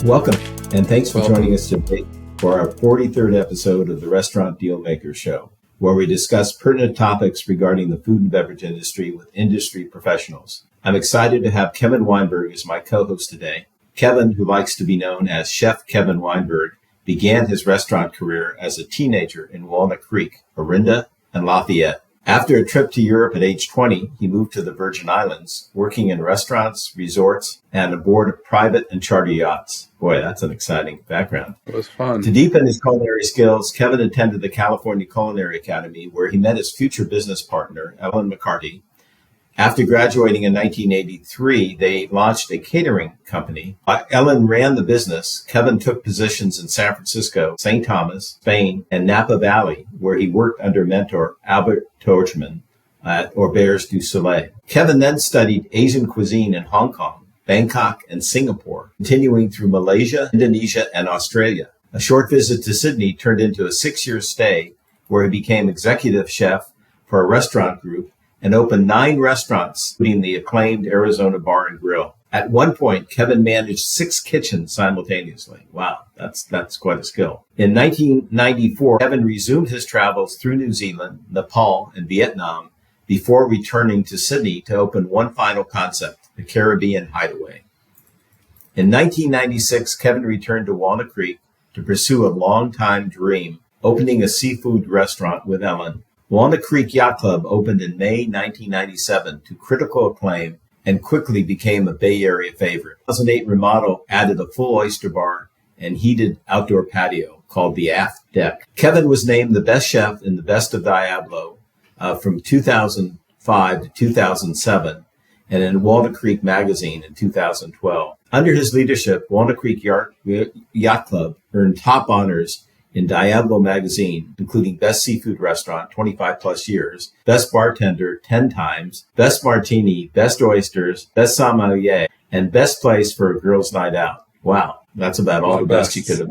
Welcome, and thanks for joining us today for our 43rd episode of the Restaurant Dealmaker Show, where we discuss pertinent topics regarding the food and beverage industry with industry professionals. I'm excited to have Kevin Weinberg as my co-host today. Kevin, who likes to be known as Chef Kevin Weinberg, began his restaurant career as a teenager in Walnut Creek, Orinda, and Lafayette. After a trip to Europe at age 20, he moved to the Virgin Islands, working in restaurants, resorts, and aboard private and charter yachts. Boy, that's an exciting background. It was fun. To deepen his culinary skills, Kevin attended the California Culinary Academy, where he met his future business partner, Ellen McCarty. After graduating in 1983, they launched a catering company. Ellen ran the business. Kevin took positions in San Francisco, St. Thomas, Spain, and Napa Valley, where he worked under mentor Albert Tordjman at Auberge du Soleil. Kevin then studied Asian cuisine in Hong Kong, Bangkok, and Singapore, continuing through Malaysia, Indonesia, and Australia. A short visit to Sydney turned into a 6-year stay, where he became executive chef for a restaurant group and opened 9 restaurants, including the acclaimed Arizona Bar and Grill. At one point, Kevin managed 6 kitchens simultaneously. Wow, that's quite a skill. In 1994, Kevin resumed his travels through New Zealand, Nepal, and Vietnam before returning to Sydney to open one final concept, the Caribbean Hideaway. In 1996, Kevin returned to Walnut Creek to pursue a longtime dream, opening a seafood restaurant with Ellen. Walnut Creek Yacht Club opened in May 1997 to critical acclaim and quickly became a Bay Area favorite. 2008 remodel added a full oyster bar and heated outdoor patio called the Aft Deck. Kevin was named the best chef in the Best of Diablo from 2005 to 2007 and in Walnut Creek Magazine in 2012. Under his leadership, Walnut Creek Yacht Club earned top honors in Diablo magazine, including Best Seafood Restaurant, 25 plus years, Best Bartender, 10 times, Best Martini, Best Oysters, Best Sommelier, and Best Place for a Girls' Night Out. Wow, that's about all the best you could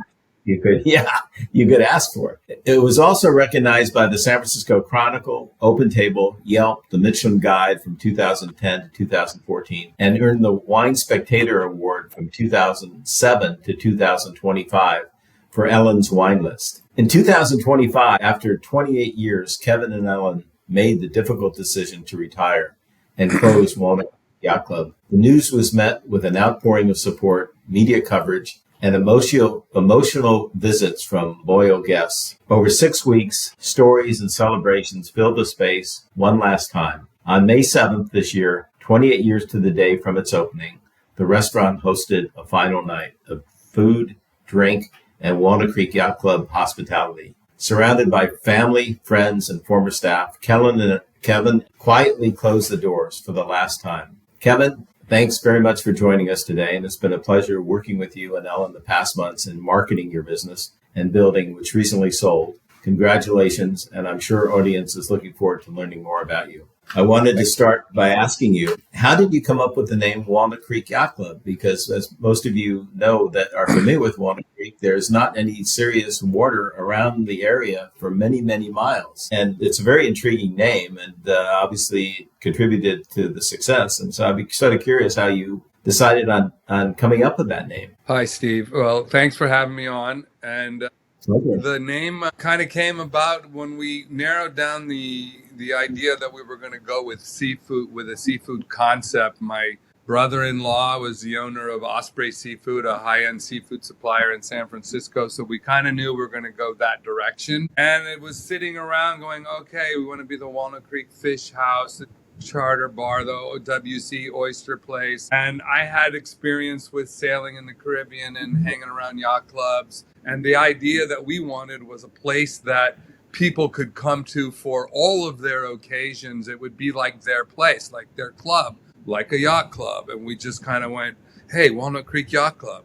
ask for. It was also recognized by the San Francisco Chronicle, Open Table, Yelp, the Michelin Guide from 2010 to 2014, and earned the Wine Spectator Award from 2007 to 2025. For Ellen's wine list. In 2025, after 28 years, Kevin and Ellen made the difficult decision to retire and close Walnut Yacht Club. The news was met with an outpouring of support, media coverage, and emotional visits from loyal guests. Over 6 weeks, stories and celebrations filled the space one last time. On May 7th this year, 28 years to the day from its opening, the restaurant hosted a final night of food, drink, and Walnut Creek Yacht Club hospitality. Surrounded by family, friends, and former staff, Kevin quietly closed the doors for the last time. Kevin, thanks very much for joining us today, and it's been a pleasure working with you and Ellen the past months in marketing your business and building, which recently sold. Congratulations, and I'm sure our audience is looking forward to learning more about you. I wanted to start by asking you, how did you come up with the name Walnut Creek Yacht Club? Because as most of you know that are familiar with Walnut Creek, there's not any serious water around the area for many, many miles. And it's a very intriguing name and obviously contributed to the success. And so I'd be sort of curious how you decided on coming up with that name. Hi, Steve. Well, thanks for having me on. And the name kind of came about when we narrowed down the idea that we were going to go with seafood, with a seafood concept. My brother-in-law was the owner of Osprey Seafood, a high-end seafood supplier in San Francisco. So we kind of knew we were going to go that direction. And it was sitting around going, okay, we want to be the Walnut Creek Fish House, charter bar, the WC Oyster Place. And I had experience with sailing in the Caribbean and hanging around yacht clubs. And the idea that we wanted was a place that people could come to for all of their occasions. It would be like their place, like their club, like a yacht club. And we just kind of went, hey, Walnut Creek Yacht Club.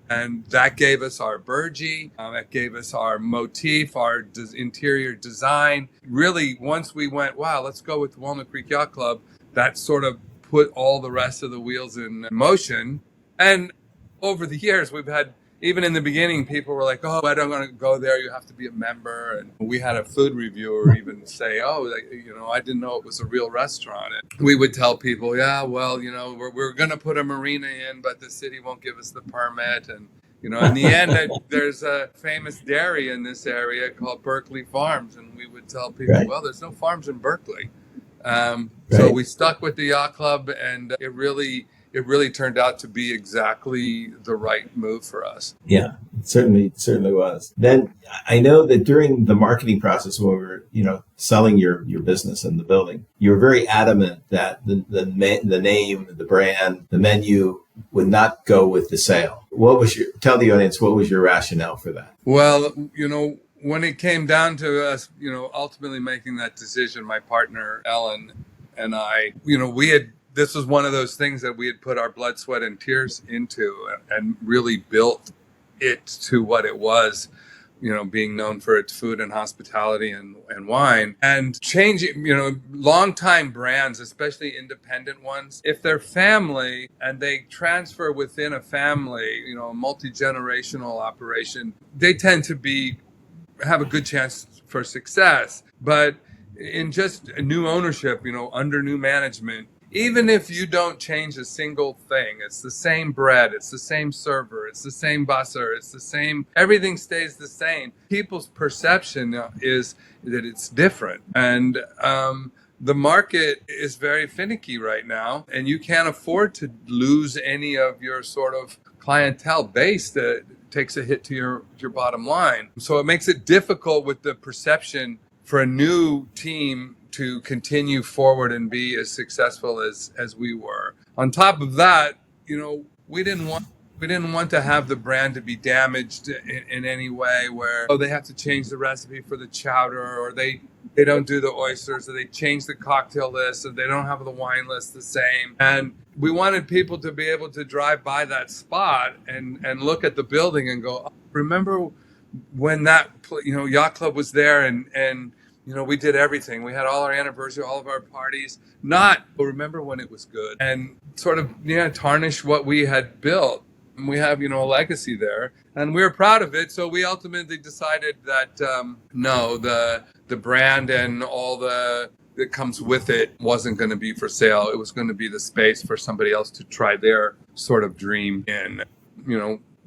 And that gave us our burgee, that gave us our motif, our interior design. Really, once we went, wow, let's go with Walnut Creek Yacht Club, that sort of put all the rest of the wheels in motion. And over the years, we've had, even in the beginning, people were like, oh, I don't want to go there. You have to be a member. And we had a food reviewer even say, oh, I didn't know it was a real restaurant. And we would tell people, yeah, well, we're going to put a marina in, but the city won't give us the permit. And In the end, there's a famous dairy in this area called Berkeley Farms, and we would tell people, Right. well, there's no farms in Berkeley. So Right. we stuck with the yacht club, and it really turned out to be exactly the right move for us. Yeah, it certainly was. Then I know that during the marketing process when we were, selling your business and the building, you were very adamant that the name, the brand, the menu would not go with the sale. Tell the audience, what was your rationale for that? Well, when it came down to us, ultimately making that decision, my partner, Ellen, and I, this was one of those things that we had put our blood, sweat, and tears into and really built it to what it was, being known for its food and hospitality and wine. And changing, longtime brands, especially independent ones, if they're family and they transfer within a family, a multi-generational operation, they tend to have a good chance for success. But in just new ownership, under new management, even if you don't change a single thing, it's the same bread, it's the same server, it's the same busser, it's the same, everything stays the same. People's perception is that it's different. And the market is very finicky right now, and you can't afford to lose any of your sort of clientele base that takes a hit to your bottom line. So it makes it difficult with the perception for a new team to continue forward and be as successful as we were. On top of that, we didn't want to have the brand to be damaged in any way where they have to change the recipe for the chowder, or they don't do the oysters, or they change the cocktail list, or they don't have the wine list the same. And we wanted people to be able to drive by that spot and look at the building and go, oh, remember when that yacht club was there, and we did everything. We had all our anniversary, all of our parties. Remember when it was good, and sort of tarnish what we had built. And we have a legacy there, and we were proud of it. So we ultimately decided that no, the brand and all that comes with it wasn't going to be for sale. It was going to be the space for somebody else to try their sort of dream in.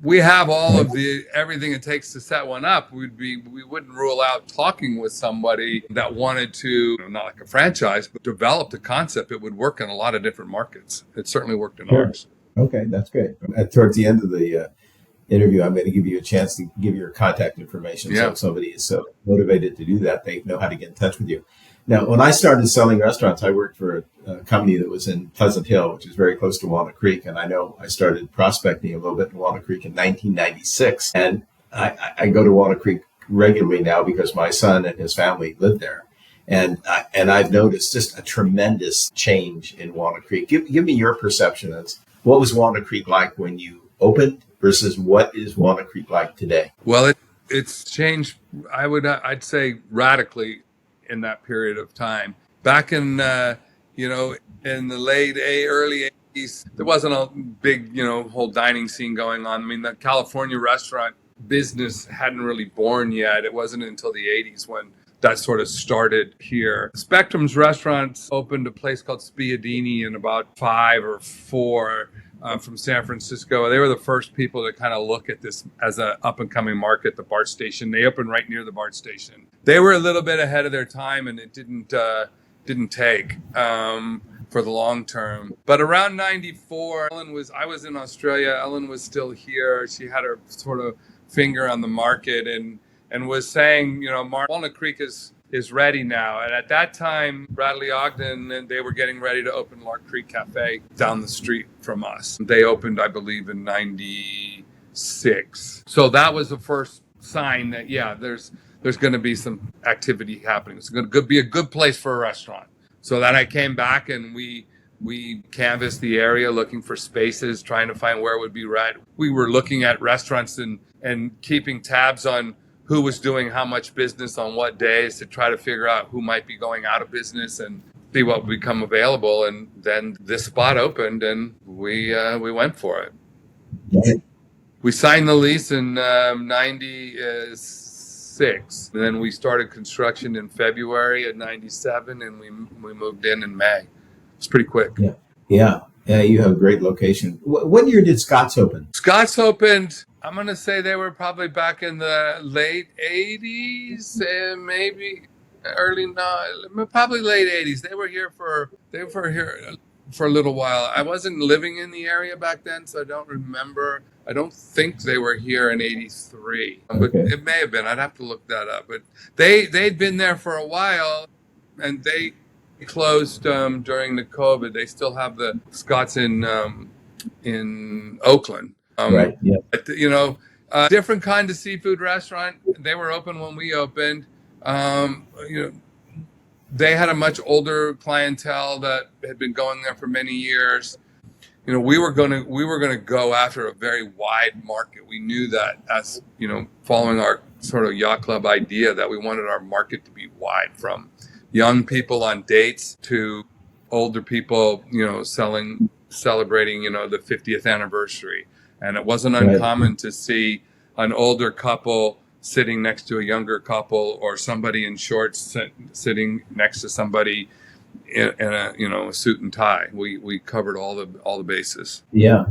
We have all of everything it takes to set one up. We wouldn't rule out talking with somebody that wanted to, not like a franchise, but develop the concept. It would work in a lot of different markets. It certainly worked in ours. Okay, that's great. Towards the end of the interview, I'm going to give you a chance to give your contact information. So if somebody is so motivated to do that, they know how to get in touch with you. Now, when I started selling restaurants, I worked for a company that was in Pleasant Hill, which is very close to Walnut Creek. And I know I started prospecting a little bit in Walnut Creek in 1996. And I go to Walnut Creek regularly now because my son and his family live there. And I've noticed just a tremendous change in Walnut Creek. Give me your perception of what was Walnut Creek like when you opened versus what is Walnut Creek like today? Well, it's changed, I'd say, radically in that period of time. Back in, in the early 80s, there wasn't a big, whole dining scene going on. I mean, the California restaurant business hadn't really born yet. It wasn't until the 80s when that sort of started here. Spectrum's restaurants opened a place called Spiadini in about 5 or 4 from San Francisco. They were the first people to kind of look at this as an up-and-coming market, the BART station. They opened right near the BART station. They were a little bit ahead of their time, and it didn't take for the long term. But around 94, I was in Australia. Ellen was still here. She had her sort of finger on the market and was saying, Walnut Creek is ready now. And at that time, Bradley Ogden, and they were getting ready to open Lark Creek Cafe down the street from us. They opened, I believe, in 96. So that was the first sign that, there's going to be some activity happening. It's going to be a good place for a restaurant. So then I came back and we canvassed the area looking for spaces, trying to find where it would be right. We were looking at restaurants and keeping tabs on who was doing how much business on what days to try to figure out who might be going out of business and see what would become available. And then this spot opened and we went for it. Right. We signed the lease in 96. And then we started construction in February of 97 and we moved in May. It's pretty quick. Yeah, you have a great location. What year did Scott's open? Scott's opened I'm going to say they were probably back in the late 80s, and maybe probably late 80s. They were here for a little while. I wasn't living in the area back then, so I don't remember. I don't think they were here in 83, but it may have been. I'd have to look that up. But they'd been there for a while, and they closed during the COVID. They still have the Scots in Oakland. Right. Yeah. But, different kind of seafood restaurant. They were open when we opened. They had a much older clientele that had been going there for many years. We were gonna go after a very wide market. We knew that, as following our sort of yacht club idea, that we wanted our market to be wide, from young people on dates to older people, celebrating, the 50th anniversary. And it wasn't uncommon to see an older couple sitting next to a younger couple, or somebody in shorts sitting next to somebody in a suit and tie. We covered all the bases. Yeah.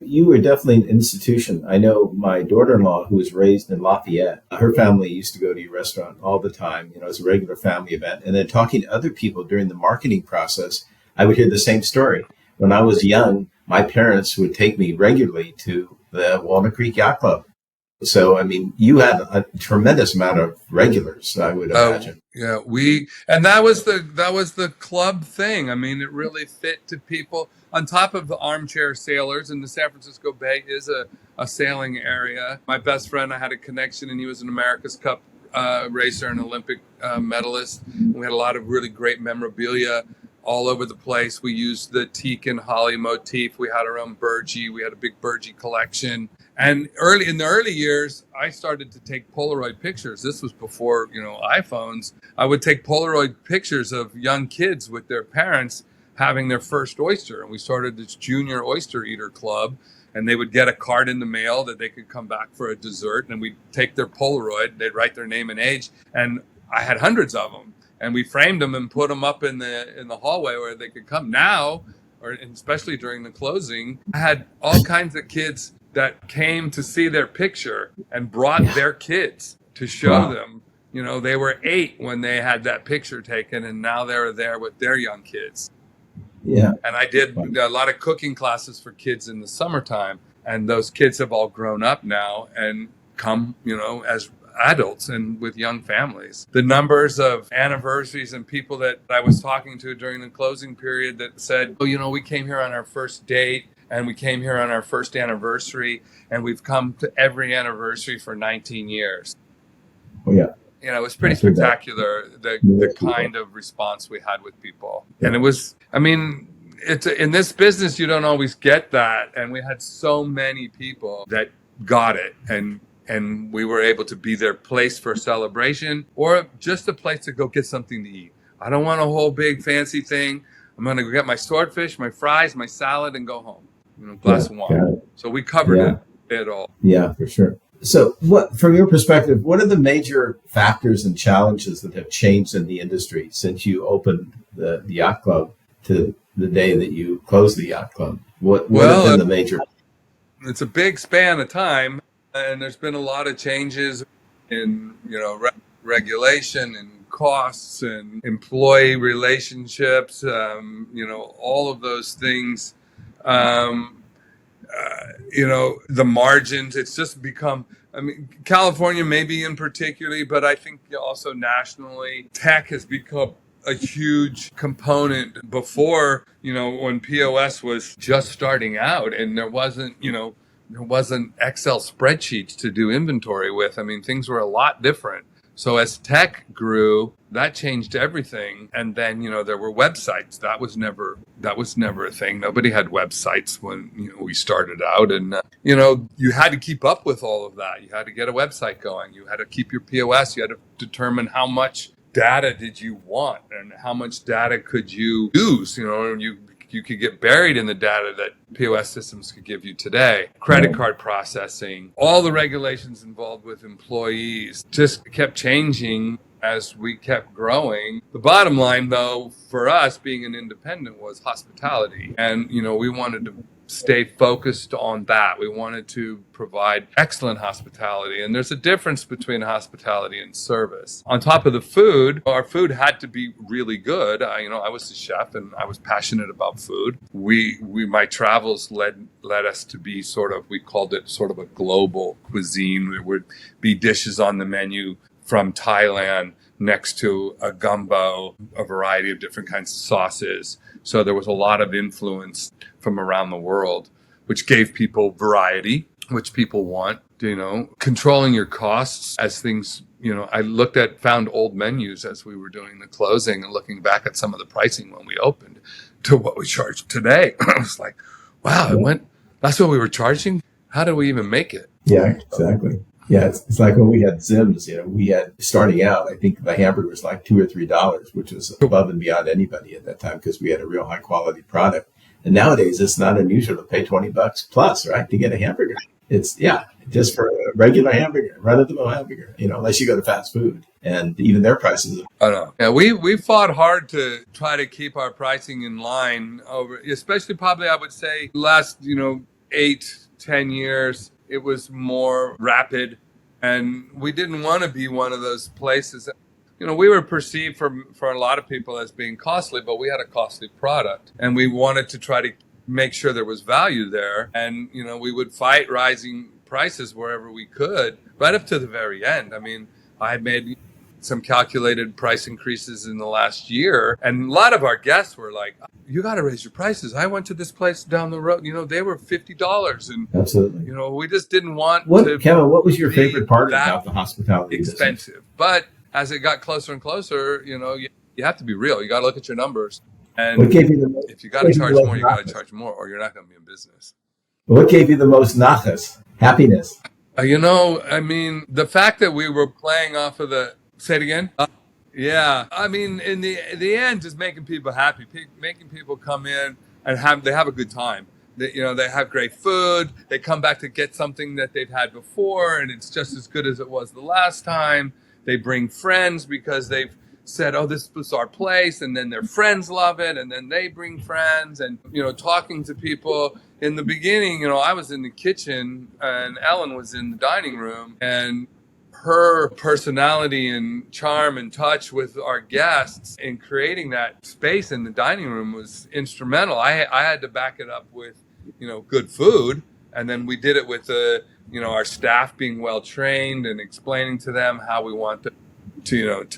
You were definitely an institution. I know my daughter-in-law, who was raised in Lafayette, her family used to go to your restaurant all the time, as a regular family event. And then talking to other people during the marketing process, I would hear the same story. When I was young, my parents would take me regularly to the Walnut Creek Yacht Club. So, you had a tremendous amount of regulars, I would imagine. Yeah, and that was the club thing. It really fit to people. On top of the armchair sailors, and the San Francisco Bay is a sailing area. My best friend, I had a connection, and he was an America's Cup racer and Olympic medalist. We had a lot of really great memorabilia all over the place. We used the teak and holly motif. We had our own burgee. We had a big burgee collection. And in the early years, I started to take Polaroid pictures. This was before, iPhones. I would take Polaroid pictures of young kids with their parents having their first oyster. And we started this junior oyster eater club, and they would get a card in the mail that they could come back for a dessert. And we'd take their Polaroid, they'd write their name and age. And I had hundreds of them, and we framed them and put them up in the hallway where they could come. Now, or especially during the closing, I had all kinds of kids that came to see their picture and brought their kids to show them. They were 8 when they had that picture taken, and now they're there with their young kids. Yeah. And I did a lot of cooking classes for kids in the summertime, and those kids have all grown up now and come, as adults and with young families. The numbers of anniversaries and people that I was talking to during the closing period that said, we came here on our first date, and we came here on our first anniversary, and we've come to every anniversary for 19 years. Oh, yeah. It was pretty spectacular, the kind of response we had with people. Yeah. And it was, it's in this business, you don't always get that. And we had so many people that got it. And we were able to be their place for celebration, or just a place to go get something to eat. I don't want a whole big fancy thing. I'm going to go get my swordfish, my fries, my salad, and go home. Glass of wine. So we covered it all. Yeah, for sure. So from your perspective, what are the major factors and challenges that have changed in the industry since you opened the yacht club to the day that you closed the yacht club? What have been the major? It's a big span of time, and there's been a lot of changes in, regulation and costs and employee relationships, all of those things. The margins, it's just become, California maybe in particularly, but I think also nationally, tech has become a huge component. Before, when POS was just starting out, and there wasn't Excel spreadsheets to do inventory with. Things were a lot different. So as tech grew, that changed everything. And then, there were websites. That was never a thing. Nobody had websites when, we started out. And, you had to keep up with all of that. You had to get a website going. You had to keep your POS. You had to determine how much data did you want and how much data could you use. You could get buried in the data that POS systems could give you today. Credit card processing, all the regulations involved with employees just kept changing. as we kept growing. The bottom line, though, for us being an independent was hospitality. And, we wanted to stay focused on that. We wanted to provide excellent hospitality. And there's a difference between hospitality and service. On top of the food, our food had to be really good. I was a chef and I was passionate about food. My travels led us to be we called it sort of a global cuisine. There would be dishes on the menu from Thailand next to a gumbo, a variety of different kinds of sauces. So there was a lot of influence from around the world, which gave people variety, which people want, controlling your costs as things, I found old menus as we were doing the closing and looking back at some of the pricing when we opened to what we charge today. I was like, wow, that's what we were charging? How did we even make it? Yeah, exactly. Yeah, it's like when we had Zims, we had starting out, I think the hamburger was like $2 or $3, which was above and beyond anybody at that time because we had a real high quality product. And nowadays it's not unusual to pay $20 plus, right, to get a hamburger. It's just for a regular hamburger, run-of-the-mill hamburger, unless you go to fast food. And even their prices. I know. Yeah, we fought hard to try to keep our pricing in line especially probably I would say last, 8-10 years. It was more rapid, and we didn't want to be one of those places. We were perceived for a lot of people as being costly, but we had a costly product, and we wanted to try to make sure there was value there. And, we would fight rising prices wherever we could, right up to the very end. I mean, I made some calculated price increases in the last year, and a lot of our guests were like, you got to raise your prices. I went to this place down the road, they were $50, and absolutely, we just didn't want Kevin, what was your favorite part about the hospitality expensive business? But as it got closer and closer, you have to be real. You got to look at your numbers, and what gave you the if you got to charge more, you got to charge more, or you're not going to be in business. What gave you the most nachas, happiness? The fact that we were playing off of the. Say it again. Yeah, in the end, just making people happy, making people come in and they have a good time. They have great food. They come back to get something that they've had before, and it's just as good as it was the last time. They bring friends because they've said, "Oh, this was our place," and then their friends love it, and then they bring friends, and talking to people. In the beginning, I was in the kitchen, and Ellen was in the dining room, and her personality and charm and touch with our guests in creating that space in the dining room was instrumental. I had to back it up with, good food. And then we did it with, our staff being well trained and explaining to them how we want to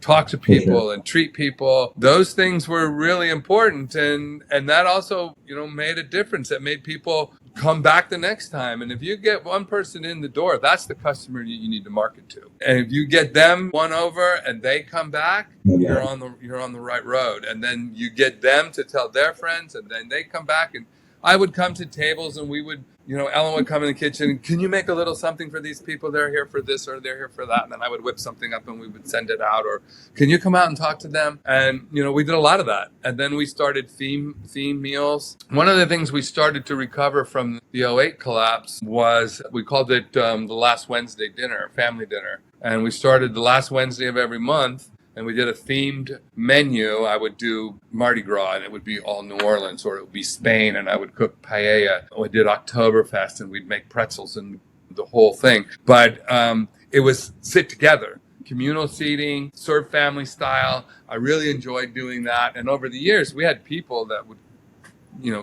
talk to people and treat people. Those things were really important. And that also, made a difference. That made people come back the next time. And if you get one person in the door, that's the customer you need to market to. And if you get them won over and they come back, you're on the right road. And then you get them to tell their friends, and then they come back. And I would come to tables, and we would, Ellen would come in the kitchen. Can you make a little something for these people? They're here for this or they're here for that. And then I would whip something up and we would send it out. Or can you come out and talk to them? And, we did a lot of that. And then we started theme meals. One of the things we started to recover from the '08 collapse was, we called it the last Wednesday dinner, family dinner. And we started the last Wednesday of every month. And we did a themed menu. I would do Mardi Gras, and it would be all New Orleans, or it would be Spain, and I would cook paella. We did Oktoberfest, and we'd make pretzels and the whole thing. But it was sit together, communal seating, serve family style. I really enjoyed doing that. And over the years, we had people that would,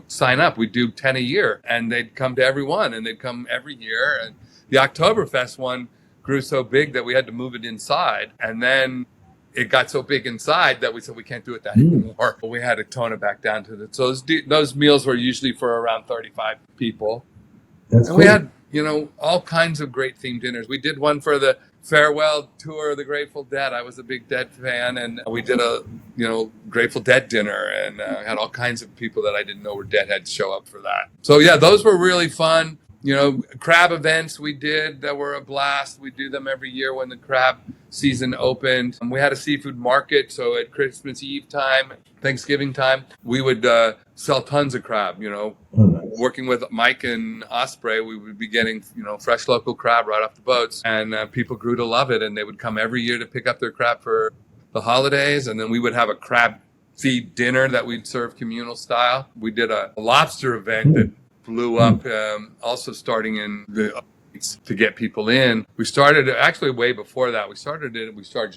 sign up. We'd do 10 a year, and they'd come to every one, and they'd come every year. And the Oktoberfest one grew so big that we had to move it inside. And then it got so big inside that we said we can't do it that anymore. We had to tone it back down to so those meals were usually for around 35 people. That's and cool. We had, all kinds of great themed dinners. We did one for the farewell tour of the Grateful Dead. I was a big Dead fan, and we did a, Grateful Dead dinner, and had all kinds of people that I didn't know were Deadheads show up for that. So yeah, those were really fun. Crab events we did that were a blast. We do them every year when the crab season opened. We had a seafood market, so at Christmas Eve time, Thanksgiving time, we would sell tons of crab, working with Mike and Osprey, we would be getting, fresh local crab right off the boats, and people grew to love it, and they would come every year to pick up their crab for the holidays, and then we would have a crab feed dinner that we'd serve communal style. We did a lobster event that blew up, also starting in the to get people in. We started actually way before that. We charged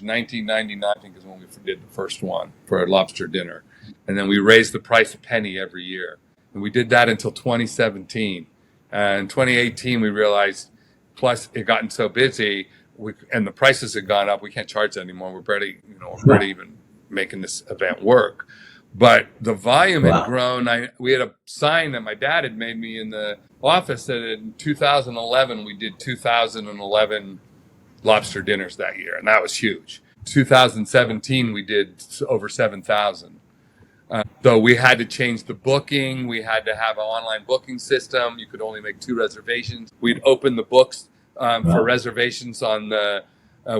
$19.99, I think, is when we did the first one for a lobster dinner, and then we raised the price a penny every year, and we did that until 2017. And 2018, we realized, plus it gotten so busy, and the prices had gone up. We can't charge that anymore. We're barely even making this event work. But the volume had grown. We had a sign that my dad had made me in the office that in 2011, we did 2011 lobster dinners that year, and that was huge. 2017, we did over 7,000. So we had to change the booking. We had to have an online booking system. You could only make 2 reservations. We'd open the books for reservations on the,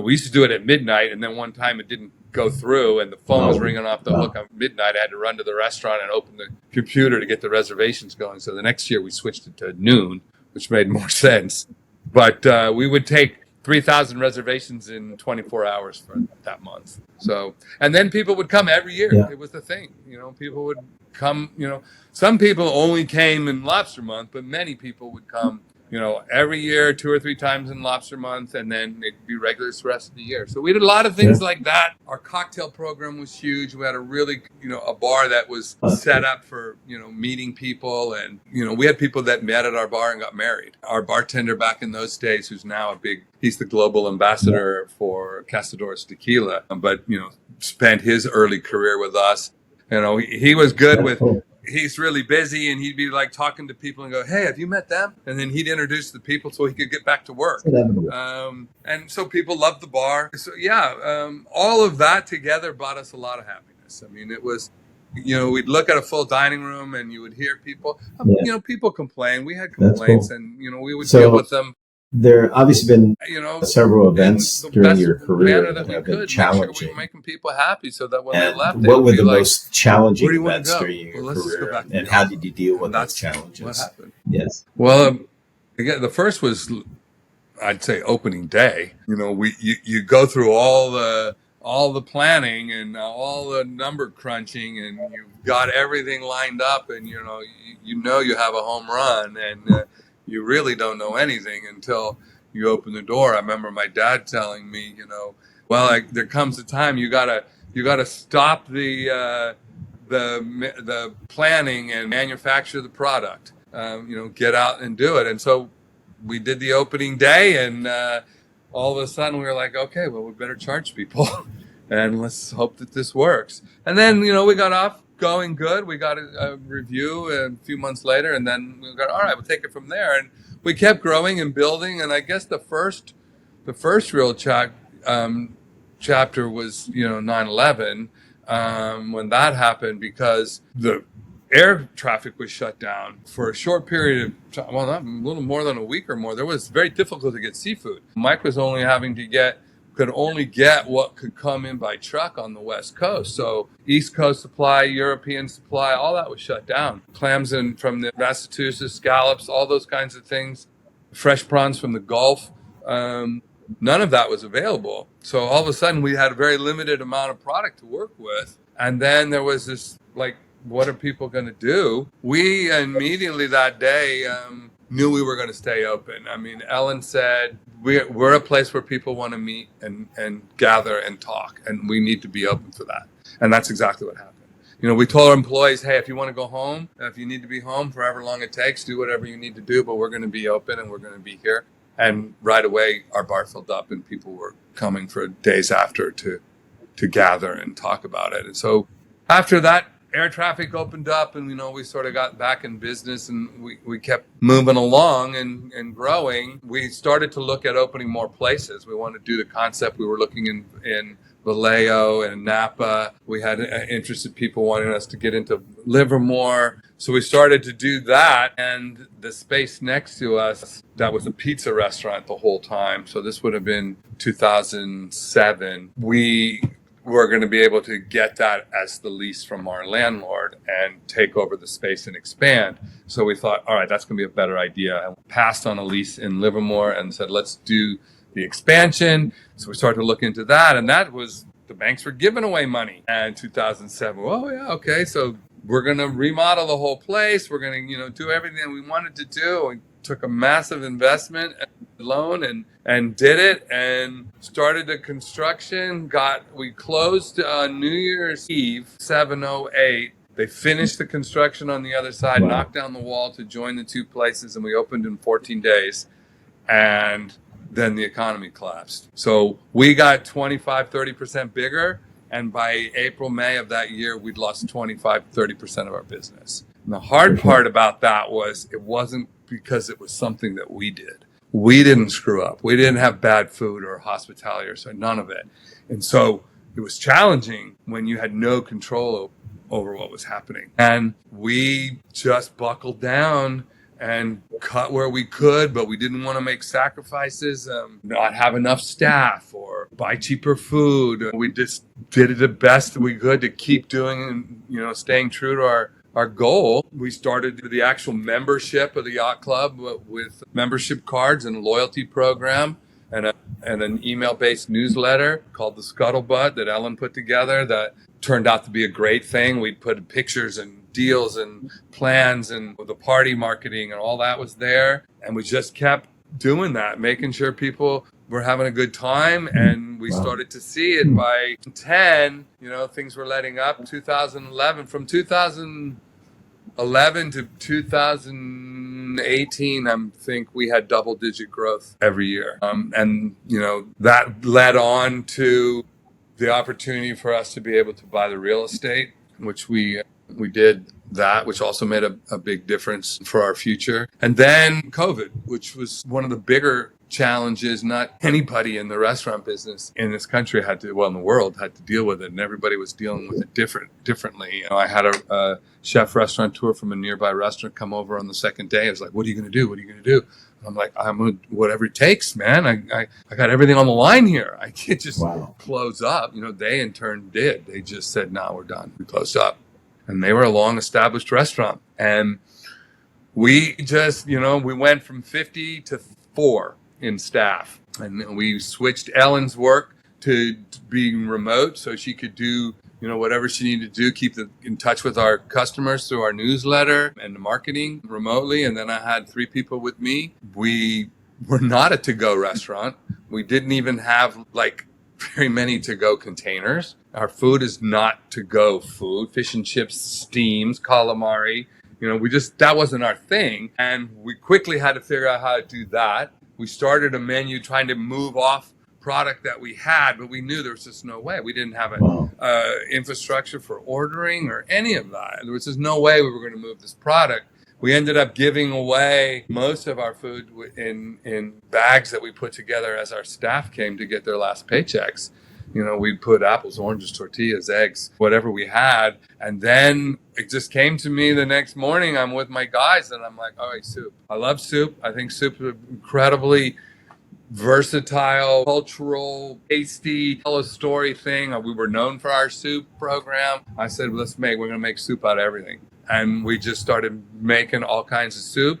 we used to do it at midnight, and then one time it didn't go through and the phone was ringing off the hook at midnight. I had to run to the restaurant and open the computer to get the reservations going. So the next year we switched it to noon, which made more sense. But we would take 3,000 reservations in 24 hours for that month. So, and then people would come every year. It was the thing, people would come, some people only came in lobster month, but many people would come, every year, 2 or 3 times in lobster month, and then it'd be regulars the rest of the year. So we did a lot of things like that. Our cocktail program was huge. We had a really, a bar that was set up for, meeting people. And, we had people that met at our bar and got married. Our bartender back in those days, who's now he's the global ambassador for Castadores Tequila, but, spent his early career with us. He was good with... He's really busy, and he'd be like talking to people and go, "Hey, have you met them?" And then he'd introduce the people so he could get back to work. And so people loved the bar. So all of that together brought us a lot of happiness. I mean, it was, we'd look at a full dining room and you would hear people, people complain. We had complaints, and we would deal with them. There obviously been several events during your career that have been challenging. Sure we were making people happy so that when they left, what were the most challenging events during your career, and how did you deal with those challenges? What happened? Yes. Well, again, the first was, I'd say, opening day. You go through all the planning and all the number crunching, and you've got everything lined up, and you have a home run, and you really don't know anything until you open the door. I remember my dad telling me, there comes a time you gotta stop the planning and manufacture the product. Get out and do it. And so we did the opening day, and all of a sudden we were like, okay, well, we better charge people, and let's hope that this works. And then we got off going good. We got a review a few months later, and then we got, all right, we'll take it from there. And we kept growing and building. And I guess the first real chapter was 9/11 when that happened, because the air traffic was shut down for a short period of time. Well, not a little more than a week or more. There was very difficult to get seafood. Mike was only could only get what could come in by truck on the West Coast. So East Coast supply, European supply, all that was shut down. Clams from the Massachusetts, scallops, all those kinds of things, fresh prawns from the Gulf. None of that was available. So all of a sudden we had a very limited amount of product to work with. And then there was this, what are people going to do? We immediately that day knew we were going to stay open. I mean, Ellen said, we're a place where people want to meet and gather and talk, and we need to be open for that. And that's exactly what happened. We told our employees, hey, if you want to go home, if you need to be home for however long it takes, do whatever you need to do, but we're going to be open and we're going to be here. And right away, our bar filled up and people were coming for days after to gather and talk about it. And so after that, air traffic opened up, and we sort of got back in business, and we kept moving along and growing. We started to look at opening more places. We wanted to do the concept. We were looking in Vallejo and Napa. We had interested people wanting us to get into Livermore. So we started to do that, and the space next to us, that was a pizza restaurant the whole time. So this would have been 2007. We we're going to be able to get that as the lease from our landlord and take over the space and expand. So we thought, all right, that's going to be a better idea. And passed on a lease in Livermore and said, let's do the expansion. So we started to look into that. And that was, the banks were giving away money. And 2007, oh yeah, okay. So we're going to remodel the whole place. We're going to, do everything we wanted to do. We took a massive investment loan and did it and started the construction. We closed on New Year's Eve, 7/08. They finished the construction on the other side, knocked down the wall to join the two places, and we opened in 14 days. And then the economy collapsed. So we got 25-30% bigger. And by April, May of that year, we'd lost 25-30% of our business. And the hard part about that was it wasn't because it was something that we did. We didn't screw up. We didn't have bad food or hospitality or so, none of it. And so it was challenging when you had no control over what was happening. And we just buckled down and cut where we could, but we didn't want to make sacrifices, not have enough staff or buy cheaper food. We just did the best we could to keep doing, staying true to our goal. We started the actual membership of the yacht club with membership cards and a loyalty program and an email-based newsletter called the Scuttlebutt that Ellen put together that turned out to be a great thing. We put pictures and deals and plans and the party marketing and all that was there. And we just kept doing that, making sure people were having a good time. And we started to see it by 10, things were letting up. 2011, from 2011 to 2018, I think we had double-digit growth every year. That led on to the opportunity for us to be able to buy the real estate, which we did that, which also made a big difference for our future. And then COVID, which was one of the bigger challenges not anybody in the restaurant business in this country in the world had to deal with it. And everybody was dealing with it differently. I had a chef restaurateur from a nearby restaurant come over on the second day. I was like, what are you going to do? What are you going to do? I'm like, I'm going to whatever it takes, man. I got everything on the line here. I can't just close up. They in turn did. They just said, no, we're done. We closed up. And they were a long established restaurant. And we just, we went from 50 to 4 in staff. And we switched Ellen's work to being remote so she could do, whatever she needed to do, keep in touch with our customers through our newsletter and the marketing remotely. And then I had 3 people with me. We were not a to-go restaurant. We didn't even have very many to-go containers. Our food is not to-go food. Fish and chips, steams, calamari. That wasn't our thing. And we quickly had to figure out how to do that. We started a menu trying to move off product that we had, but we knew there was just no way. We didn't have an infrastructure for ordering or any of that. There was just no way we were going to move this product. We ended up giving away most of our food in bags that we put together as our staff came to get their last paychecks. We'd put apples, oranges, tortillas, eggs, whatever we had. And then it just came to me the next morning. I'm with my guys and I'm like, all right, soup. I love soup. I think soup is incredibly versatile, cultural, tasty, tell a story thing. We were known for our soup program. I said, we're going to make soup out of everything. And we just started making all kinds of soup,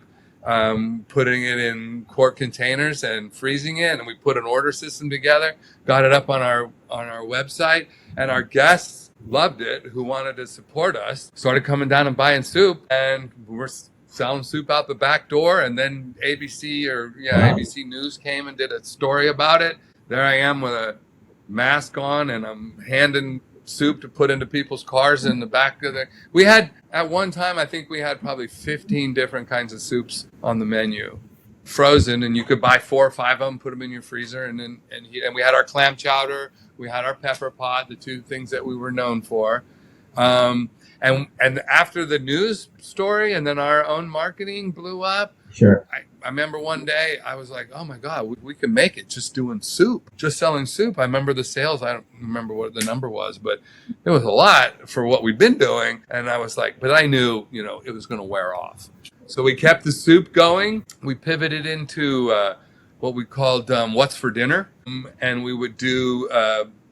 putting it in quart containers and freezing it. And we put an order system together, got it up on our website, and our guests loved it who wanted to support us, started coming down and buying soup, and we're selling soup out the back door. And then ABC News came and did a story about it. There I am with a mask on and I'm handing soup to put into people's cars in the back of we had at one time, I think we had probably 15 different kinds of soups on the menu, frozen, and you could buy 4 or 5 of them, put them in your freezer, and we had our clam chowder, we had our pepper pot, the 2 things that we were known for. And after the news story and then our own marketing blew up, sure. I remember one day I was like, oh my God, we can make it just doing soup, just selling soup. I remember the sales. I don't remember what the number was, but it was a lot for what we'd been doing. And I was like, but I knew, it was going to wear off. So we kept the soup going. We pivoted into what we called What's for Dinner. And we would do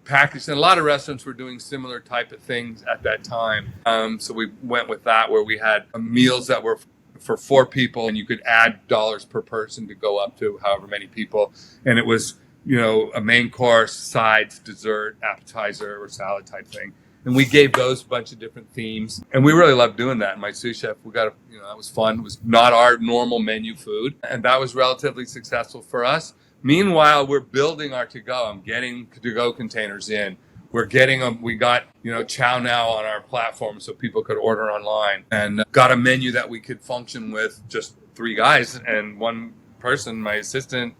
packaged. And a lot of restaurants were doing similar type of things at that time. So we went with that, where we had meals that were for 4 people, and you could add dollars per person to go up to however many people. And it was, a main course, sides, dessert, appetizer, or salad type thing. And we gave those a bunch of different themes. And we really loved doing that. And my sous chef, that was fun. It was not our normal menu food. And that was relatively successful for us. Meanwhile, we're building our to-go. I'm getting to-go containers in. We're getting them. We got, Chow Now on our platform so people could order online, and got a menu that we could function with just 3 guys and 1 person, my assistant,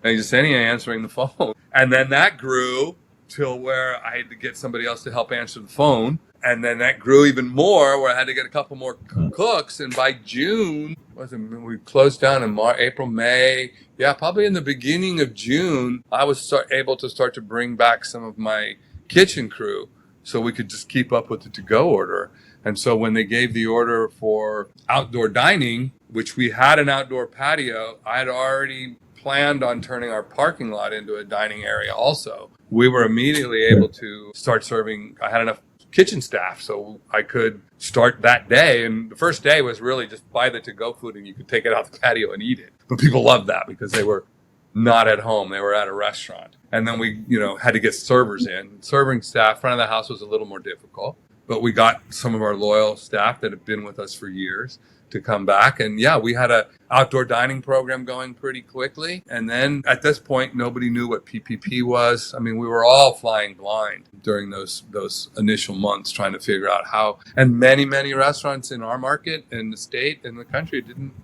Yesenia, answering the phone. And then that grew till where I had to get somebody else to help answer the phone. And then that grew even more, where I had to get a couple more cooks. And by June, we closed down in April, May. Yeah, probably in the beginning of June, I was able to start to bring back some of my kitchen crew so we could just keep up with the to-go order. And so when they gave the order for outdoor dining, which we had an outdoor patio, I had already planned on turning our parking lot into a dining area also. We were immediately able to start serving. I had enough kitchen staff so I could start that day. And the first day was really just buy the to-go food and you could take it out the patio and eat it. But people loved that because they were not at home. They were at a restaurant. And then we, had to get servers in. Serving staff, front of the house was a little more difficult. But we got some of our loyal staff that have been with us for years to come back. And yeah, we had a outdoor dining program going pretty quickly. And then at this point, nobody knew what PPP was. I mean, we were all flying blind during those initial months trying to figure out how. And many restaurants in our market, in the state, in the country didn't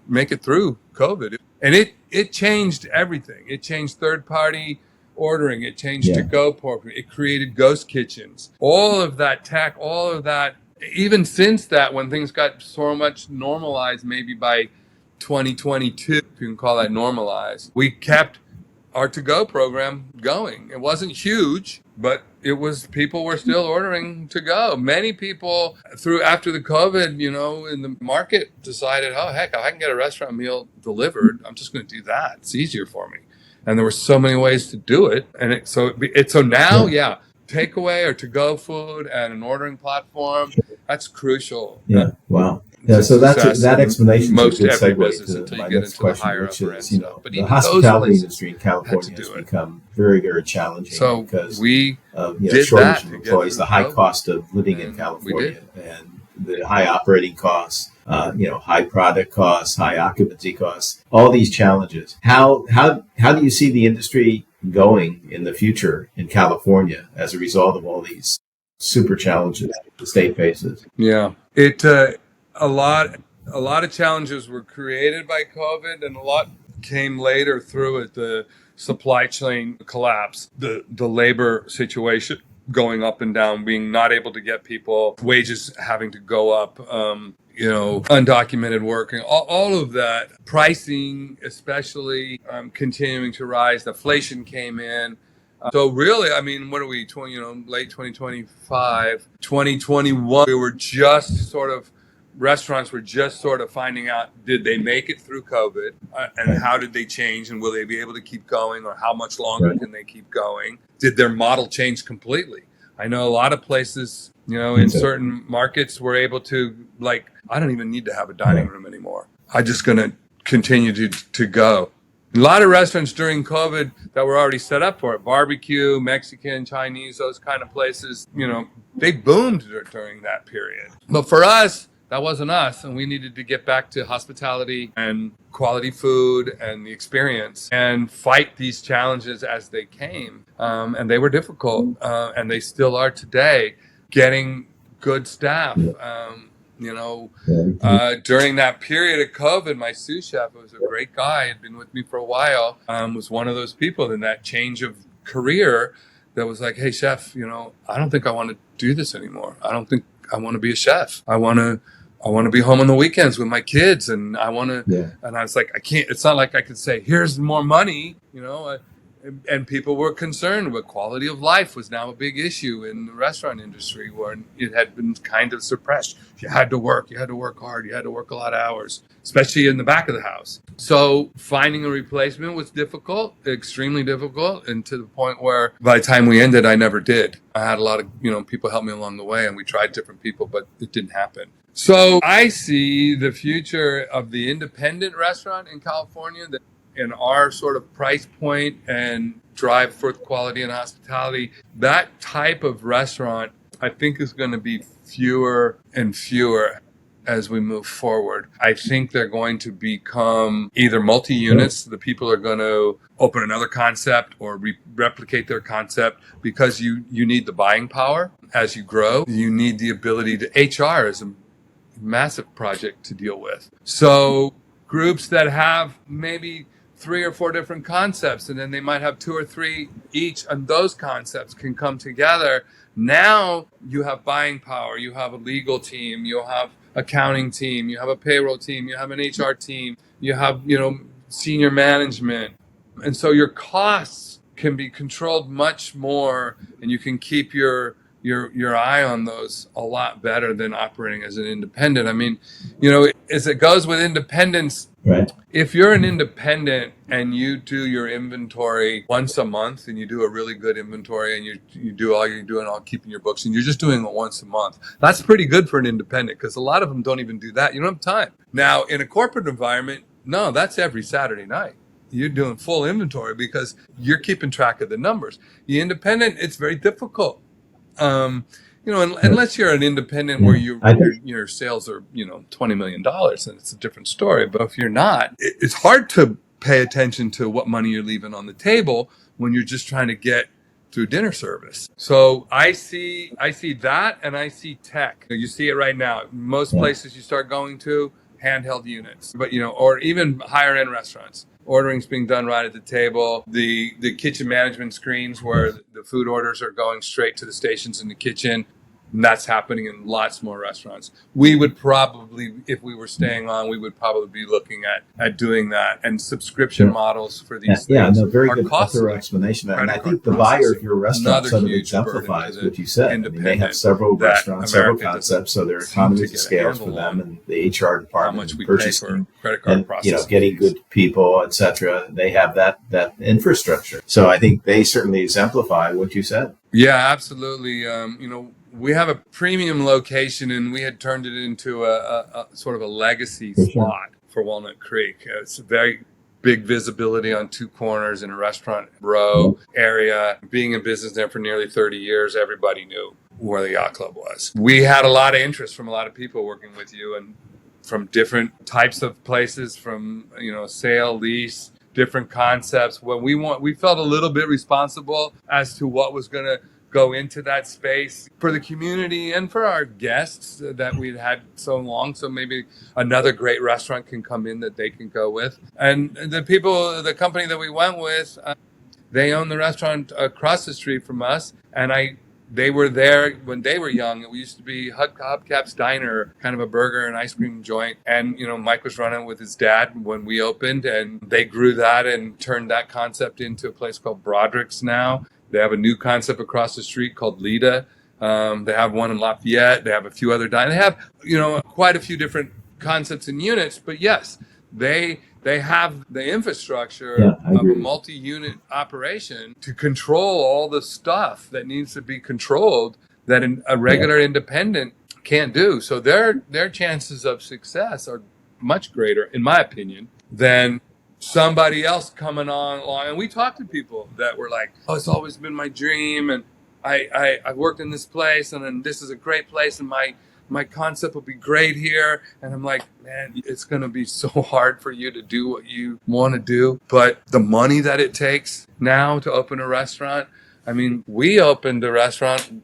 make it through COVID. And it changed everything. It changed third-party ordering. It changed to-go program. It created ghost kitchens. All of that tech, all of that, even since that, when things got so much normalized, maybe by 2022, if you can call that normalized, we kept our to-go program going. It wasn't huge, but people were still ordering to go. Many people after the COVID, in the market decided, oh, heck, if I can get a restaurant meal delivered, I'm just going to do that. It's easier for me. And there were so many ways to do it. And so now, takeaway or to-go food and an ordering platform, that's crucial. Yeah, wow. Yeah, so that explanation most is a good every segue business to until my you get next into the question, higher which upper is, end stuff. But the hospitality industry in California has become very, very challenging because we of did shortage that of employees, the high cost of living in California, and the high operating costs, high product costs, high occupancy costs, all these challenges. How do you see the industry going in the future in California as a result of all these super challenges the state faces? Yeah, a lot of challenges were created by COVID, and a lot came later through it. The supply chain collapse, the labor situation going up and down, being not able to get people, wages having to go up, undocumented working, all of that. Pricing, especially, continuing to rise. Inflation came in. So really, I mean, what are we, late 2025, 2021, we were just restaurants were just sort of finding out, did they make it through COVID, and how did they change, and will they be able to keep going, or how much longer can they keep going? Did their model change completely? I know a lot of places, in certain markets were able to, I don't even need to have a dining room anymore. I'm just going to continue to go. A lot of restaurants during COVID that were already set up for it, barbecue, Mexican, Chinese, those kind of places, they boomed during that period. But for us, that wasn't us, and we needed to get back to hospitality and quality food and the experience and fight these challenges as they came. And they were difficult, and they still are today, getting good staff. During that period of COVID, my sous chef was a great guy, had been with me for a while, was one of those people in that change of career that was like, hey, chef, I don't think I want to do this anymore. I don't think I want to be a chef. I want to be home on the weekends with my kids, and I want to, and I was like, I can't, it's not like I could say, here's more money, and people were concerned, but quality of life was now a big issue in the restaurant industry, where it had been kind of suppressed. You had to work hard, you had to work a lot of hours. especially in the back of the house. So finding a replacement was difficult, extremely difficult, and to the point where by the time we ended, I never did. I had a lot of, people help me along the way, and we tried different people, but it didn't happen. So I see the future of the independent restaurant in California that in our sort of price point and drive for quality and hospitality, that type of restaurant, I think, is going to be fewer and fewer as we move forward. I think they're going to become either multi-units. The people are going to open another concept or replicate their concept because you need the buying power as you grow. You need the ability to, HR is a massive project to deal with. So groups that have maybe 3 or 4 different concepts, and then they might have 2 or 3 each, and those concepts can come together. Now you have buying power, you have a legal team, you have accounting team, you have a payroll team, you have an HR team, you have, senior management. And so your costs can be controlled much more, and you can keep your eye on those a lot better than operating as an independent. I mean, as it goes with independence, right? If you're an independent and you do your inventory once a month and you do a really good inventory and you do all you're doing, all keeping your books, and you're just doing it once a month, that's pretty good for an independent, because a lot of them don't even do that. You don't have time. Now, in a corporate environment, no, that's every Saturday night. You're doing full inventory because you're keeping track of the numbers. The independent, it's very difficult. Unless you're an independent where your sales are, $20 million, and it's a different story. But if you're not, it's hard to pay attention to what money you're leaving on the table when you're just trying to get through dinner service. So I see that, and I see tech. You see it right now. Most places you start going to, handheld units, but or even higher end restaurants. Ordering's being done right at the table. The kitchen management screens where the food orders are going straight to the stations in the kitchen. And that's happening in lots more restaurants. We would probably, if we were staying on, we would probably be looking at doing that, and subscription models for these things. Yeah, no, very good, thorough explanation. And I think the buyer of your restaurant sort of exemplifies what you said. I mean, they have several restaurants, several concepts, so there are economies of scale for them, and the HR department, purchasing, credit card processing, getting good people, etc. They have that infrastructure. So I think they certainly exemplify what you said. Yeah, absolutely. We have a premium location, and we had turned it into a sort of a legacy spot for Walnut Creek. It's a very big visibility on 2 corners in a restaurant row area. Being in business there for nearly 30 years, everybody knew where the yacht club was. We had a lot of interest from a lot of people working with you, and from different types of places, from sale, lease, different concepts. When we felt a little bit responsible as to what was going to go into that space for the community and for our guests that we'd had so long. So maybe another great restaurant can come in that they can go with. And the company that we went with, they own the restaurant across the street from us. And they were there when they were young. It used to be Hubcap's Diner, kind of a burger and ice cream joint. And, Mike was running with his dad when we opened, and they grew that and turned that concept into a place called Broderick's now. They have a new concept across the street called Lita. They have one in Lafayette. They have a few other diners. They have, quite a few different concepts and units. But yes, they have the infrastructure of a multi-unit operation to control all the stuff that needs to be controlled that a regular independent can't do. So their chances of success are much greater, in my opinion, than somebody else coming along. And we talked to people that were like, oh, it's always been my dream, and I worked in this place, and then this is a great place, and my concept will be great here. And I'm like, man, it's going to be so hard for you to do what you want to do. But the money that it takes now to open a restaurant, I mean, we opened a restaurant,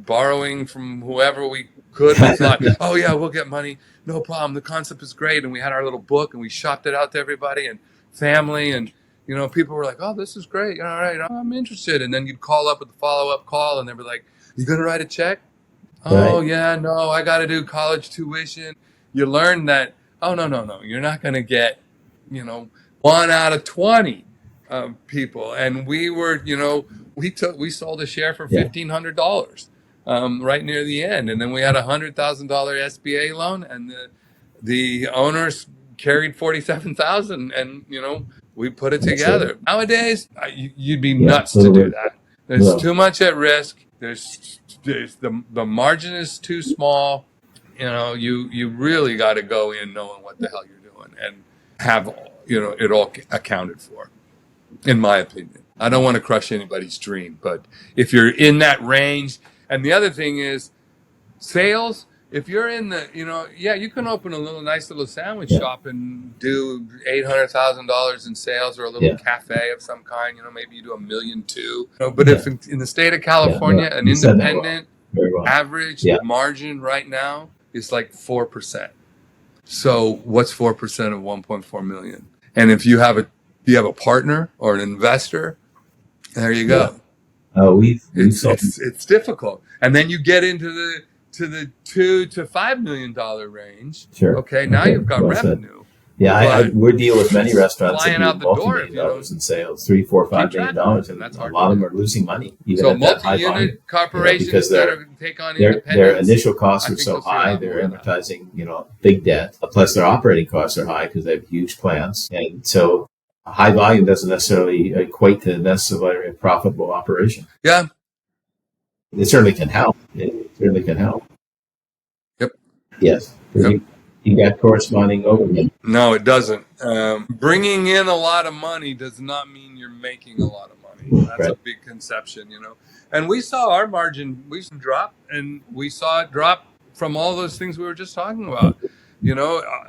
borrowing from whoever we could. We thought, oh yeah, we'll get money, no problem. The concept is great, and we had our little book, and we shopped it out to everybody and family, and people were like, oh, this is great. All right, I'm interested. And then you'd call up with a follow-up call, and they'd be like, you gonna write a check? Oh yeah, no, I got to do college tuition. You learn that, oh no, you're not gonna get 1 out of 20 people. And we were, we sold a share for $1,500 right near the end, and then we had $100,000 SBA loan, and the owners carried 47,000, and we put it together. Nowadays, you'd be nuts to do that. There's too much at risk. There's the margin is too small. You really got to go in knowing what the hell you're doing and have it all accounted for. In my opinion, I don't want to crush anybody's dream, but if you're in that range, and the other thing is sales. If you're in the, you can open a nice little sandwich shop and do $800,000 in sales, or a little cafe of some kind. Maybe you do $1 million too. But if in the state of California, an independent average margin right now is like 4%. So what's 4% of 1.4 million? And if you have a partner or an investor, there you go. It's difficult, and then you get into the $2 to $5 million range. Sure. Okay, now you've got revenue. Yeah, we're dealing with many restaurants that do multi-million dollars in sales, $3, $4, $5 million, and a lot of them are losing money. Even at multi-unit corporations because that take on their initial costs are so high, they're amortizing big debt. Plus, their operating costs are high because they have huge plants, and so high volume doesn't necessarily equate to necessarily a profitable operation. Yeah, it certainly can help. Yep. Yes. Yep. You got corresponding overhead. No, it doesn't. Bringing in a lot of money does not mean you're making a lot of money. That's a big conception, And we saw our margin drop, and we saw it drop from all those things we were just talking about.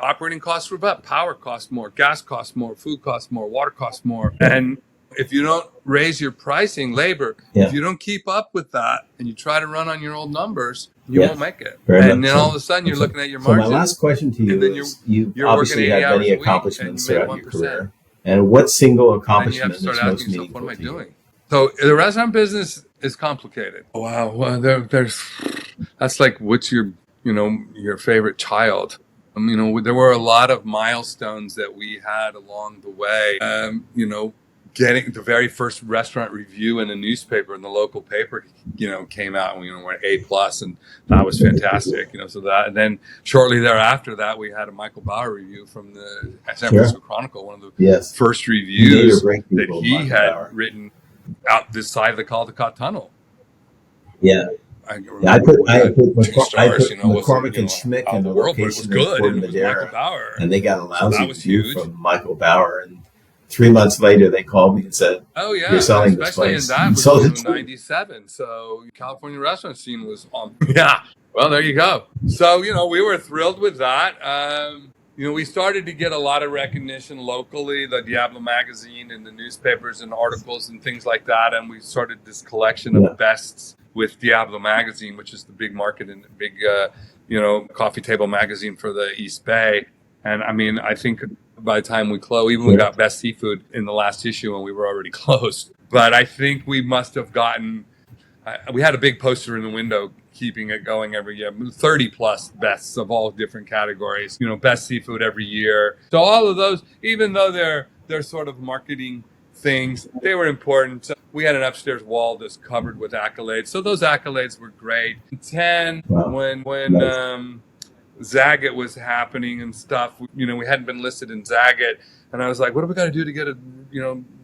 Operating costs were up, power costs more, gas costs more, food costs more, water costs more. And if you don't raise your pricing, labor, if you don't keep up with that and you try to run on your old numbers, you won't make it. And then all of a sudden you're looking at your margin. So my last question to you is, you've obviously had many accomplishments throughout your career. And what single accomplishment is most meaningful to you? So the restaurant business is complicated. Wow. Well, that's like, what's your favorite child? There were a lot of milestones that we had along the way. Getting the very first restaurant review in a newspaper, in the local paper, came out, and we were A+, and that was fantastic. So that, and then shortly thereafter that, we had a Michael Bauer review from the San Francisco Chronicle, one of the first reviews that he had written out this side of the Caldecott Tunnel. Yeah. I put McCormick and Schmick in the location in Fort Madera, and they got a lousy review from Michael Bauer. And 3 months later, they called me and said, "Oh yeah, you're selling this especially place." in that was in '97. So California restaurant scene was on. Yeah, well, there you go. So we were thrilled with that. We started to get a lot of recognition locally, the Diablo magazine and the newspapers and articles and things like that, and we started this collection of bests with Diablo magazine, which is the big market and the big coffee table magazine for the East Bay. And I think by the time we closed, even we got Best Seafood in the last issue, and we were already closed. But I think we must have gotten, we had a big poster in the window keeping it going every year, 30 plus bests of all different categories, Best Seafood every year. So all of those, even though they're sort of marketing things, they were important. We had an upstairs wall that's covered with accolades. So those accolades were great. 10, when Zagat was happening and stuff, we hadn't been listed in Zagat, and I was like, what do we got to do to get a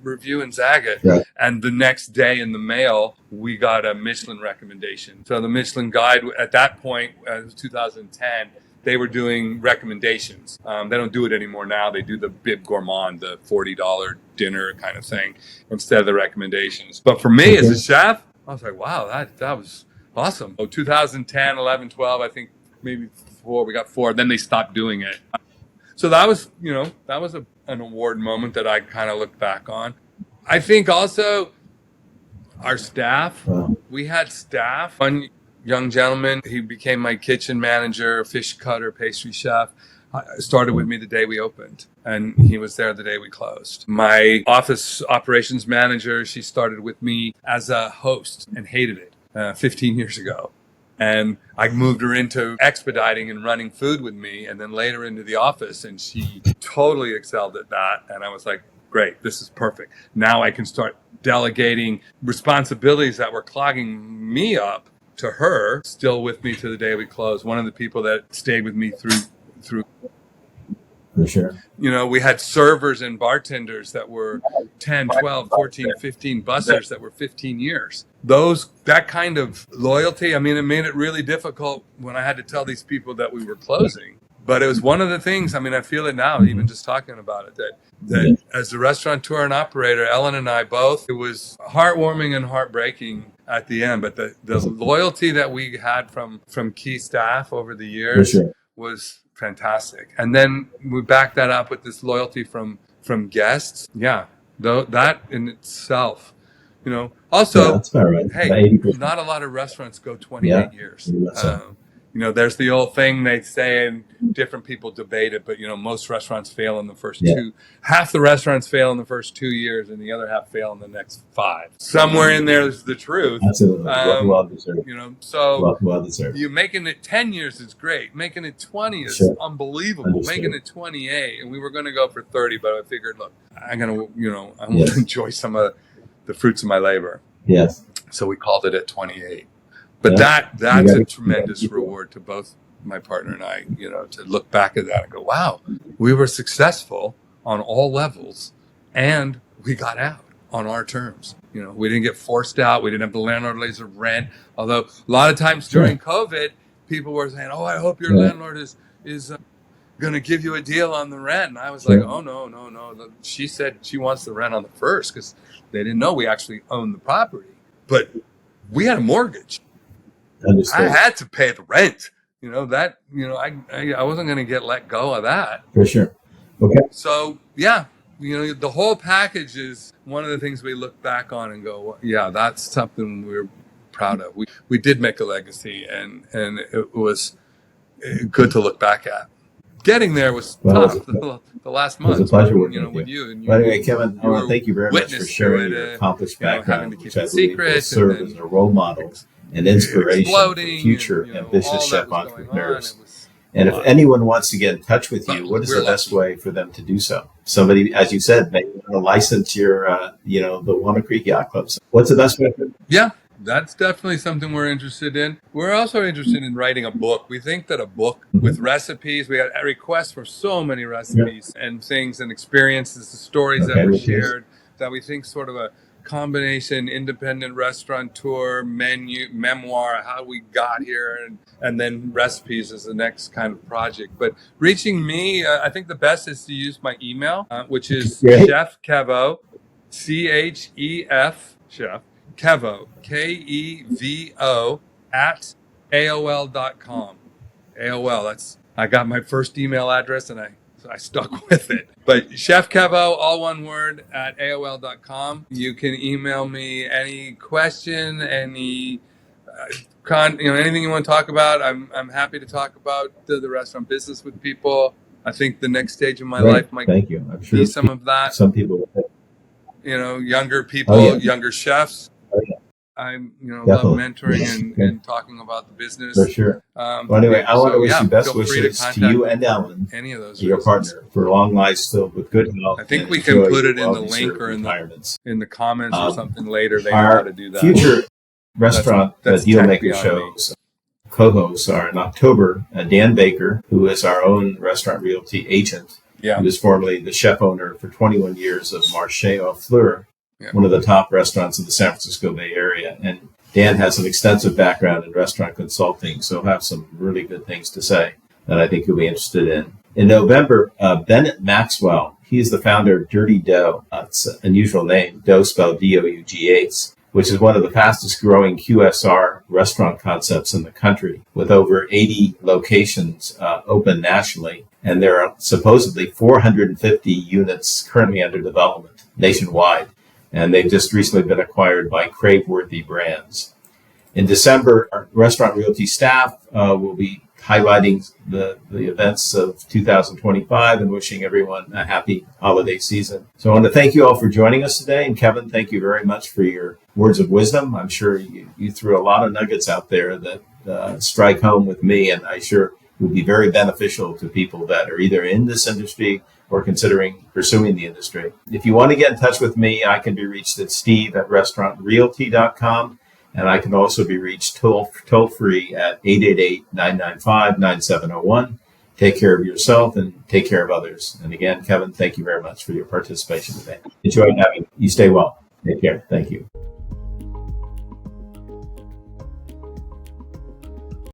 review in Zagat? Yeah. And the next day in the mail, we got a Michelin recommendation. So the Michelin Guide at that point, it was 2010, they were doing recommendations. They don't do it anymore now. They do the Bib Gourmand, the $40 dinner kind of thing, instead of the recommendations. But for me as a chef, I was like, wow, that was awesome. So 2010, 11, 12, I think maybe 4, we got 4. Then they stopped doing it. So that was, an award moment that I kind of look back on. I think also our staff, we had staff. One young gentleman, he became my kitchen manager, fish cutter, pastry chef, started with me the day we opened, and he was there the day we closed. My office operations manager, she started with me as a host and hated it 15 years ago. And I moved her into expediting and running food with me, and then later into the office, and she totally excelled at that. And I was like, great, this is perfect. Now I can start delegating responsibilities that were clogging me up to her, still with me to the day we closed. One of the people that stayed with me through For sure. We had servers and bartenders that were 10, 12, 14, 15, bussers that were 15 years. That kind of loyalty, it made it really difficult when I had to tell these people that we were closing. But it was one of the things, I feel it now, even just talking about it, that as a restaurateur and operator, Ellen and I both, it was heartwarming and heartbreaking at the end. But the loyalty that we had from key staff over the years was fantastic. And then we back that up with this loyalty from guests. Yeah, that in itself, also, that's about right. Hey, not a lot of restaurants go 28 years. There's the old thing they say, and different people debate it, but most restaurants fail in the first two. Half the restaurants fail in the first 2 years, and the other half fail in the next 5. Somewhere in there is the truth. Absolutely. Well deserved. So well deserved. You making it 10 years is great. Making it 20 is unbelievable. Understood. Making it 28, and we were going to go for 30, but I figured, look, I'm going to, I want to enjoy some of the fruits of my labor. Yes. So we called it at 28. But that's a tremendous reward to both my partner and I, to look back at that and go, wow, we were successful on all levels and we got out on our terms. We didn't get forced out. We didn't have the landlord raise the rent. Although a lot of times during COVID, people were saying, oh, I hope your landlord is going to give you a deal on the rent. And I was like, oh, no. She said she wants the rent on the first because they didn't know we actually owned the property. But we had a mortgage. Understood. I had to pay the rent. I wasn't going to get let go of that. For sure. Okay. So, the whole package is one of the things we look back on and go, yeah, that's something we're proud of. We did make a legacy, and it was good to look back at. Getting there was tough the last month. It was a pleasure working with you. And By the way, Kevin, I want to thank you very much for sharing your accomplished background, which I believe will serve as a role model and inspiration for future ambitious chef entrepreneurs. And if anyone wants to get in touch with you, what is the best way for them to do so? Somebody, as you said, may want to license your, the Walnut Creek Yacht Club. So what's the best way? Yeah, that's definitely something we're interested in. We're also interested in writing a book. We think that a book with recipes, we got requests for so many recipes and things and experiences, the stories that were shared, that we think sort of a combination independent restaurateur memoir, how we got here, and then recipes as the next kind of project. But reaching me, I think the best is to use my email, which is Chef Kevo, Chef Kevo, Kevo at AOL.com. AOL, I got my first email address and I stuck with it. But Chef Kevo, all one word, at AOL.com. You can email me any question, any anything you want to talk about. I'm happy to talk about the restaurant business with people. I think the next stage of my life might be some of that. Some people will. Younger people, younger chefs. I'm, love mentoring and talking about the business. For sure. Well, anyway, I want to wish you best wishes to you and Ellen, any of those your partner, for long lives filled with good health. I think we can put it in the link or in the comments or something later. They know how to do that. Future restaurant Dealmaker shows co-hosts are in October, Dan Baker, who is our own restaurant realty agent, who was formerly the chef owner for 21 years of Marché au Fleur, one of the top restaurants in the San Francisco Bay Area. And Dan has an extensive background in restaurant consulting, so he'll have some really good things to say that I think you'll be interested in. In November, Bennett Maxwell, he is the founder of Dirty Dough. It's an unusual name, Dough spelled D-O-U-G-H, which is one of the fastest growing QSR restaurant concepts in the country, with over 80 locations open nationally. And there are supposedly 450 units currently under development nationwide. And they've just recently been acquired by Craveworthy Brands. In December, our Restaurant Realty staff will be highlighting the events of 2025 and wishing everyone a happy holiday season. So I want to thank you all for joining us today. And Kevin, thank you very much for your words of wisdom. I'm sure you threw a lot of nuggets out there that strike home with me, and I sure will be very beneficial to people that are either in this industry or considering pursuing the industry. If you want to get in touch with me, I can be reached at steve@restaurantrealty.com. And I can also be reached toll free at 888-995-9701. Take care of yourself and take care of others. And again, Kevin, thank you very much for your participation today. Enjoyed having you. You stay well. Take care. Thank you.